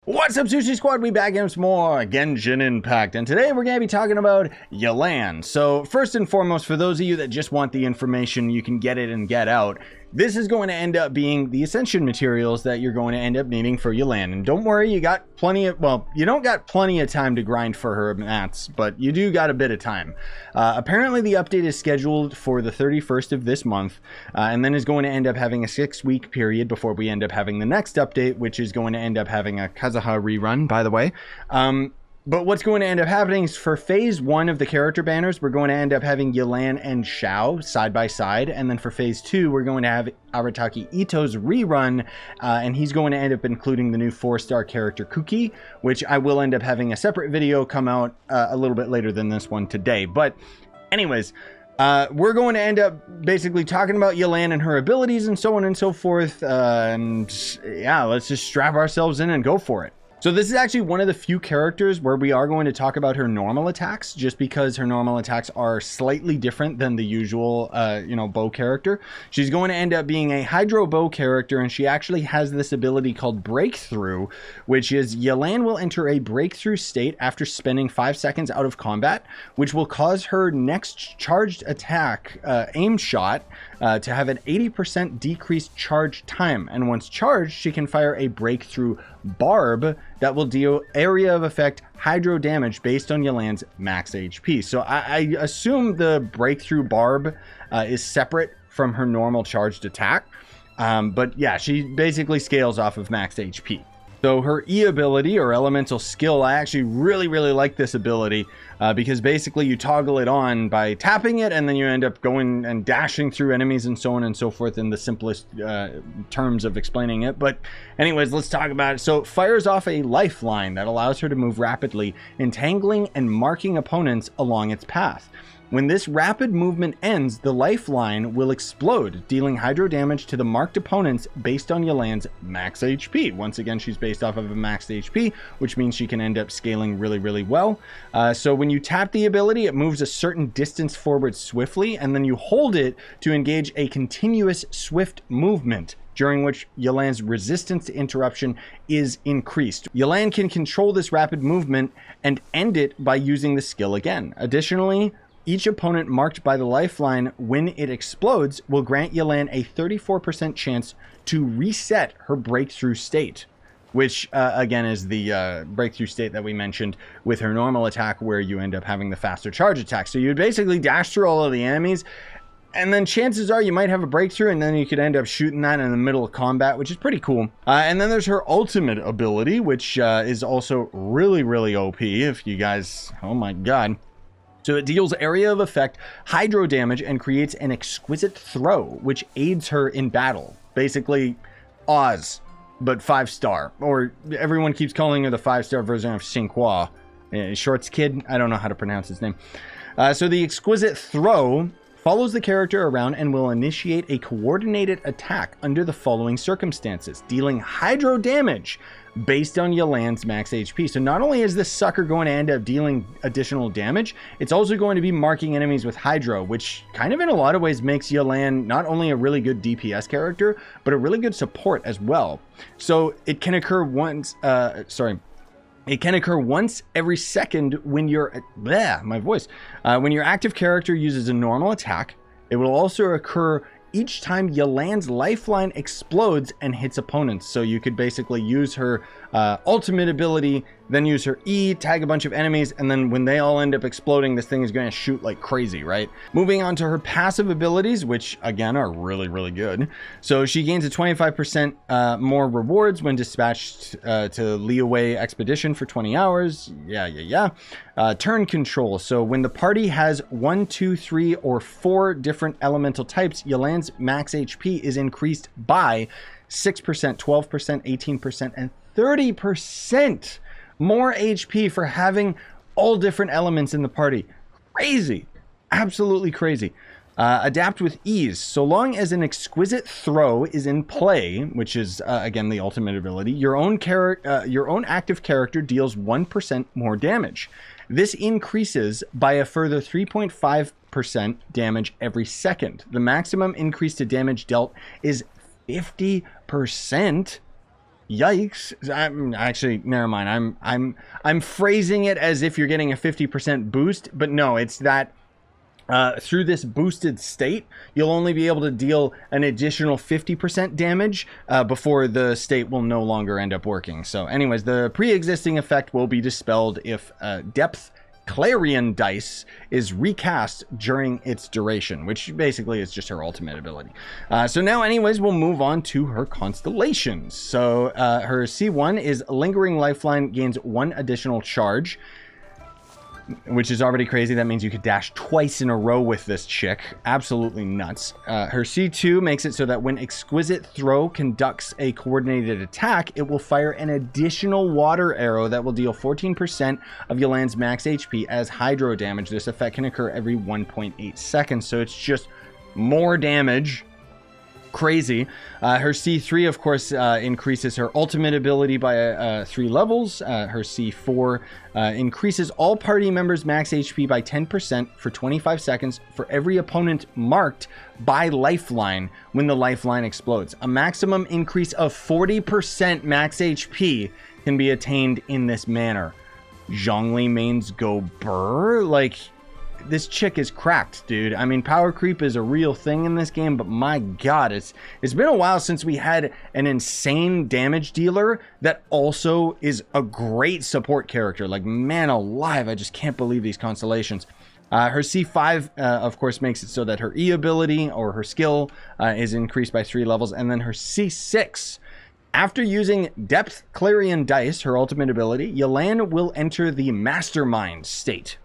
What's up, Scyushi Squad? We back in some more Genshin Impact, and today we're going to be talking about Yelan. So, first and foremost, for those of you that just want the information, you can get it and get out. This is going to end up being the Ascension materials that you're going to end up needing for Yelan. And don't worry, you got plenty of, well, you don't got plenty of time to grind for her mats, but you do got a bit of time. Apparently, the update is scheduled for the 31st of this month, and then is going to end up having a 6-week period before we end up having the next update, which is going to end up having a Kazuha rerun, by the way. But what's going to end up happening is for phase 1 of the character banners, we're going to end up having Yelan and Xiao side by side. And then for phase 2, we're going to have Arataki Ito's rerun. And he's going to end up including the new 4-star character Kuki, which I will end up having a separate video come out a little bit later than this one today. But anyways, we're going to end up basically talking about Yelan and her abilities and so on and so forth. And yeah, let's just strap ourselves in and go for it. So this is actually one of the few characters where we are going to talk about her normal attacks, just because her normal attacks are slightly different than the usual, bow character. She's going to end up being a hydro bow character, and she actually has this ability called Breakthrough, which is Yelan will enter a breakthrough state after spending 5 seconds out of combat, which will cause her next charged attack, aim shot, to have an 80% decreased charge time. And once charged, she can fire a Breakthrough Barb that will deal area of effect hydro damage based on Yelan's max HP. So I assume the Breakthrough Barb is separate from her normal charged attack. But yeah, she basically scales off of max HP. So her E ability, or elemental skill, I actually really like this ability because basically you toggle it on by tapping it, and then you end up going and dashing through enemies and so on and so forth in the simplest terms of explaining it. But anyways, let's talk about it. So it fires off a lifeline that allows her to move rapidly, entangling and marking opponents along its path. When this rapid movement ends, the lifeline will explode, dealing hydro damage to the marked opponents based on Yelan's max HP. Once again, she's based off of a max HP, which means she can end up scaling really well. So when you tap the ability, it moves a certain distance forward swiftly, and then you hold it to engage a continuous swift movement, during which Yelan's resistance to interruption is increased. Yelan can control this rapid movement and end it by using the skill again. Additionally, each opponent marked by the lifeline when it explodes will grant Yelan a 34% chance to reset her breakthrough state, which again is the breakthrough state that we mentioned with her normal attack, where you end up having the faster charge attack. So you basically dash through all of the enemies, and then chances are you might have a breakthrough, and then you could end up shooting that in the middle of combat, which is pretty cool. And then there's her ultimate ability, which is also really OP. If you guys, oh my god. So it deals area of effect hydro damage and creates an exquisite throw, which aids her in battle. Basically, Oz, but 5-star. Or everyone keeps calling her the 5-star version of Xinhua. Short's kid? I don't know how to pronounce his name. So the exquisite throw follows the character around and will initiate a coordinated attack under the following circumstances, dealing hydro damage based on Yelan's max HP. So not only is this sucker going to end up dealing additional damage, it's also going to be marking enemies with hydro, which kind of in a lot of ways makes Yelan not only a really good DPS character, but a really good support as well. So it can occur once, it can occur once every second when your when your active character uses a normal attack. It will also occur each time Yelan's lifeline explodes and hits opponents. So you could basically use her ultimate ability, then use her E, tag a bunch of enemies, and then when they all end up exploding, this thing is going to shoot like crazy, right? Moving on to her passive abilities, which again are really good. So she gains a 25% more rewards when dispatched to Leeway Expedition for 20 hours. Turn control. So when the party has 1, 2, 3, or 4 different elemental types, Yelan's max HP is increased by 6%, 12%, 18%, and 30% more HP for having all different elements in the party. Crazy. Absolutely crazy. Adapt with ease. So long as an exquisite throw is in play, which is again the ultimate ability, your own active character deals 1% more damage. This increases by a further 3.5% damage every second. The maximum increase to damage dealt is 50%. Yikes. I'm actually, never mind. I'm phrasing it as if you're getting a 50% boost, but no, it's that through this boosted state, you'll only be able to deal an additional 50% damage before the state will no longer end up working. So anyways, the pre-existing effect will be dispelled if depth Clarion dice is recast during its duration, which basically is just her ultimate ability. So now anyways, we'll move on to her constellations. So her C1 is Lingering Lifeline, gains 1 additional charge, which is already crazy. That means you could dash twice in a row with this chick. Absolutely nuts. Her C2 makes it so that when Exquisite Throw conducts a coordinated attack, it will fire an additional water arrow that will deal 14% of Yelan's max HP as hydro damage. This effect can occur every 1.8 seconds, so it's just more damage. Crazy. Her C3, of course, increases her ultimate ability by 3 levels. Her C4 increases all party members' max HP by 10% for 25 seconds for every opponent marked by lifeline when the lifeline explodes. A maximum increase of 40% max HP can be attained in this manner. Zhongli mains go burr? Like, this chick is cracked, dude. I mean, power creep is a real thing in this game, but my god, it's been a while since we had an insane damage dealer that also is a great support character. Like, man alive, I just can't believe these constellations. Her C5, of course, makes it so that her E ability or her skill is increased by 3 levels, and then her C6, after using Depth Clarion Dice, her ultimate ability, Yelan will enter the Mastermind state.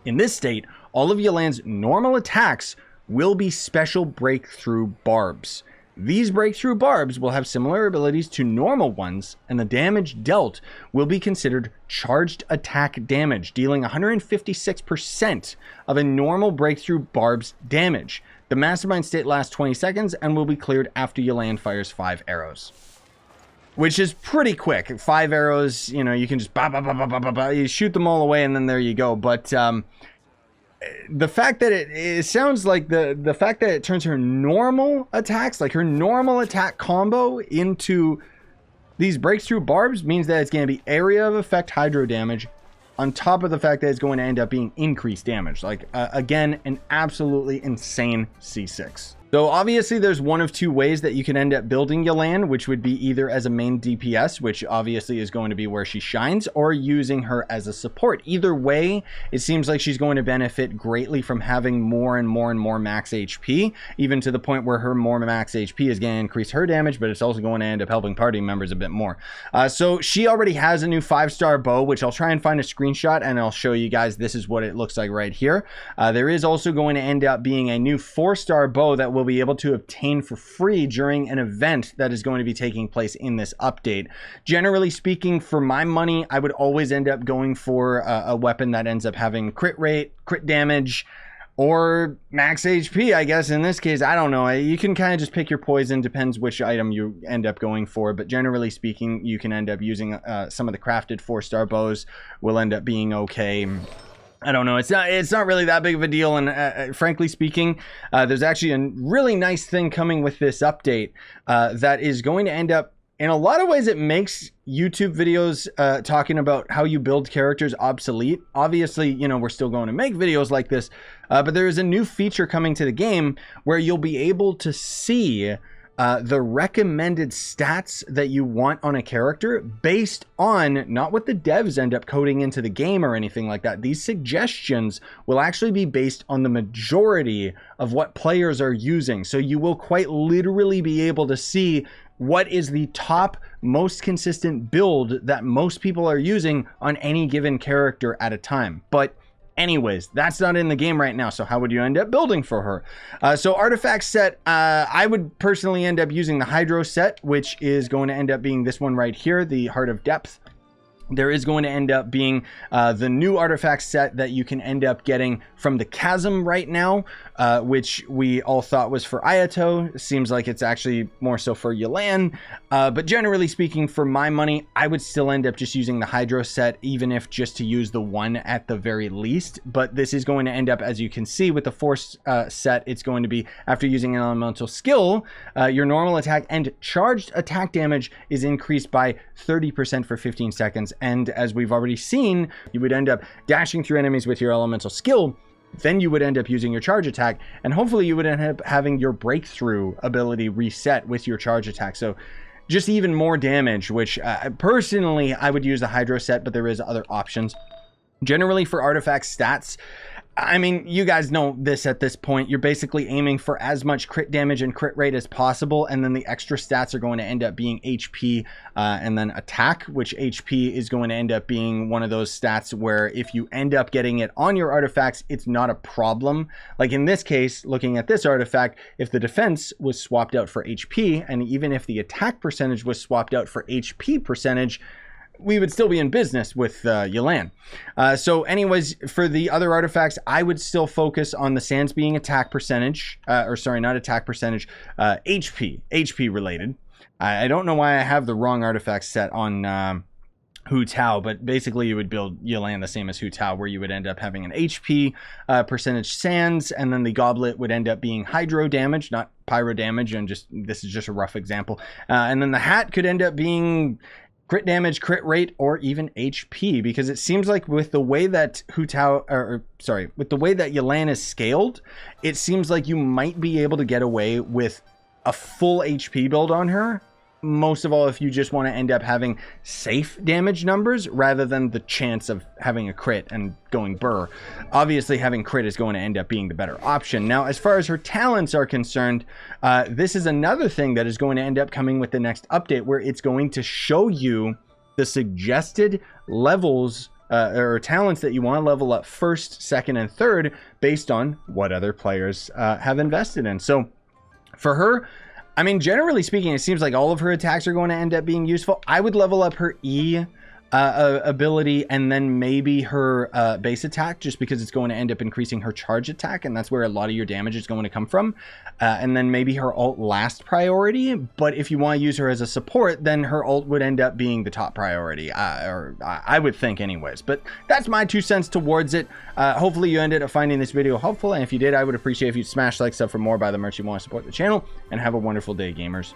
In this state, all of Yelan's normal attacks will be special breakthrough barbs. These breakthrough barbs will have similar abilities to normal ones, and the damage dealt will be considered charged attack damage, dealing 156% of a normal breakthrough barb's damage. The Mastermind state lasts 20 seconds and will be cleared after Yelan fires 5 arrows. Which is pretty quick. 5 arrows, you know, you can just you shoot them all away and then there you go. But the fact that it sounds like the fact that it turns her normal attacks, like her normal attack combo, into these breakthrough barbs means that it's going to be area of effect hydro damage on top of the fact that it's going to end up being increased damage. Like, again, an absolutely insane C6. So obviously there's one of 2 ways that you can end up building Yelan, which would be either as a main DPS, which obviously is going to be where she shines, or using her as a support. Either way, it seems like she's going to benefit greatly from having more and more and more max HP, even to the point where her more max HP is going to increase her damage, but it's also going to end up helping party members a bit more. So she already has a new 5-star bow, which I'll try and find a screenshot and I'll show you guys. This is what it looks like right here. There is also going to end up being a new 4-star bow that will be able to obtain for free during an event that is going to be taking place in this update. Generally speaking, for my money, I would always end up going for a weapon that ends up having crit rate, crit damage, or max HP, I guess. In this case, I don't know. You can kind of just pick your poison, depends which item you end up going for, but generally speaking, you can end up using some of the crafted 4-star bows will end up being okay. I don't know. It's not really that big of a deal. And frankly speaking, there's actually a really nice thing coming with this update that is going to end up, in a lot of ways, it makes YouTube videos talking about how you build characters obsolete. Obviously, you know, we're still going to make videos like this, but there is a new feature coming to the game where you'll be able to see the recommended stats that you want on a character based on not what the devs end up coding into the game or anything like that. These suggestions will actually be based on the majority of what players are using. So you will quite literally be able to see what is the top most consistent build that most people are using on any given character at a time. But anyways, that's not in the game right now, so how would you end up building for her? So artifact set, I would personally end up using the Hydro set, which is going to end up being this one right here, the Heart of Depth. there is going to end up being the new artifact set that you can end up getting from the Chasm right now, which we all thought was for Ayato. Seems like it's actually more so for Yelan. But generally speaking, for my money, I would still end up just using the Hydro set, even if just to use the one at the very least. But this is going to end up, as you can see, with the Force set, it's going to be, after using an elemental skill, your normal attack and charged attack damage is increased by 30% for 15 seconds. And as we've already seen, you would end up dashing through enemies with your elemental skill. Then you would end up using your charge attack, and hopefully you would end up having your breakthrough ability reset with your charge attack. So just even more damage, which personally I would use the Hydro set, but there is other options. Generally for artifact stats, I mean, you guys know this at this point. You're basically aiming for as much crit damage and crit rate as possible, and then the extra stats are going to end up being HP and then attack, which HP is going to end up being one of those stats where if you end up getting it on your artifacts, it's not a problem. Like in this case, looking at this artifact, if the defense was swapped out for HP, and even if the attack percentage was swapped out for HP percentage, we would still be in business with Yelan. So anyways, for the other artifacts, I would still focus on the Sands being attack percentage, or sorry, not attack percentage, HP related. I don't know why I have the wrong artifact set on Hu Tao, but basically you would build Yelan the same as Hu Tao, where you would end up having an HP percentage Sands, and then the goblet would end up being hydro damage, not pyro damage, and just this is just a rough example. And then the hat could end up being crit damage, crit rate, or even HP, because it seems like with the way that with the way that Yelan is scaled, it seems like you might be able to get away with a full HP build on her. Most of all, if you just want to end up having safe damage numbers rather than the chance of having a crit and going burr. Obviously, having crit is going to end up being the better option. Now, as far as her talents are concerned, this is another thing that is going to end up coming with the next update, where it's going to show you the suggested levels or talents that you want to level up first, second, and third based on what other players have invested in. So for her, I mean, generally speaking, it seems like all of her attacks are going to end up being useful. I would level up her E ability and then maybe her base attack, just because it's going to end up increasing her charge attack, and that's where a lot of your damage is going to come from. And then maybe her ult last priority, but if you want to use her as a support, then her ult would end up being the top priority, or I would think anyways. But that's my 2 cents towards it. Hopefully you ended up finding this video helpful, and if you did, I would appreciate if you smash like, sub for more, buy the merch you want to support the channel, and have a wonderful day, gamers.